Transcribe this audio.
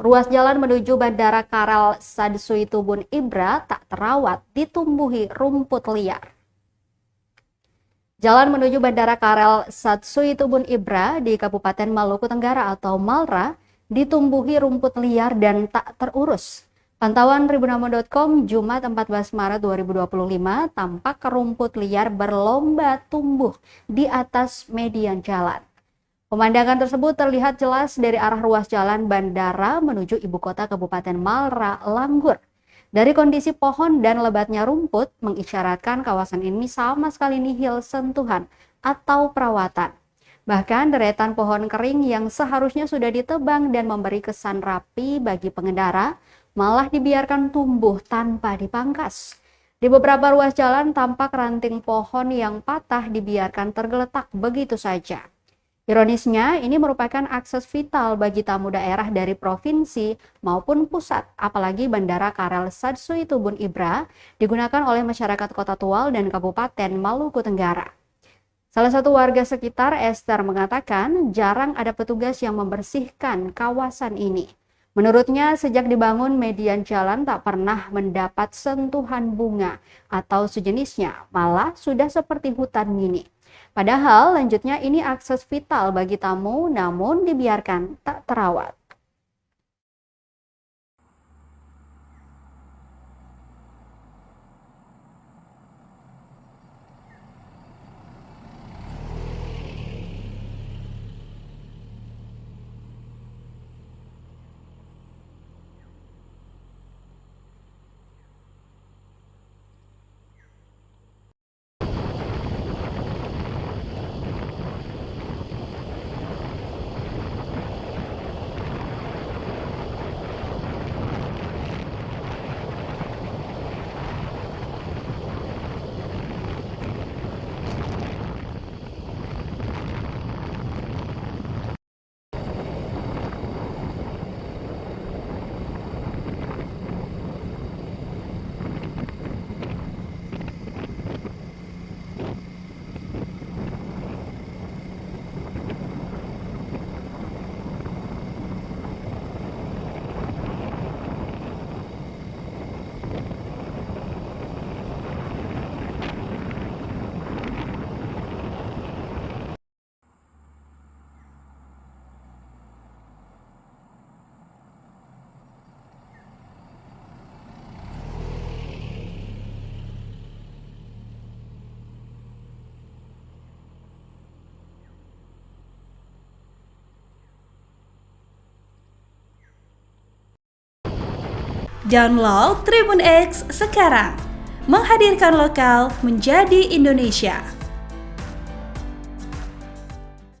Ruas jalan menuju Bandara Karel Sadsuyi Tubun Ibra tak terawat, ditumbuhi rumput liar. Jalan menuju Bandara Karel Sadsuyi Tubun Ibra di Kabupaten Maluku Tenggara atau Malra ditumbuhi rumput liar dan tak terurus. Pantauan tribunamo.com Jumat 14 Maret 2025 tampak rumput liar berlomba tumbuh di atas median jalan. Pemandangan tersebut terlihat jelas dari arah ruas jalan bandara menuju ibu kota Kabupaten Malra, Langgur. Dari kondisi pohon dan lebatnya rumput mengisyaratkan kawasan ini sama sekali nihil sentuhan atau perawatan. Bahkan deretan pohon kering yang seharusnya sudah ditebang dan memberi kesan rapi bagi pengendara malah dibiarkan tumbuh tanpa dipangkas. Di beberapa ruas jalan tampak ranting pohon yang patah dibiarkan tergeletak begitu saja. Ironisnya, ini merupakan akses vital bagi tamu daerah dari provinsi maupun pusat, apalagi Bandara Karel Sadsuyi Tubun Ibra digunakan oleh masyarakat Kota Tual dan Kabupaten Maluku Tenggara. Salah satu warga sekitar, Esther, mengatakan jarang ada petugas yang membersihkan kawasan ini. Menurutnya, sejak dibangun median jalan tak pernah mendapat sentuhan bunga atau sejenisnya, malah sudah seperti hutan mini. Padahal lanjutnya ini akses vital bagi tamu namun dibiarkan tak terawat. Download Tribun X sekarang, menghadirkan lokal menjadi Indonesia.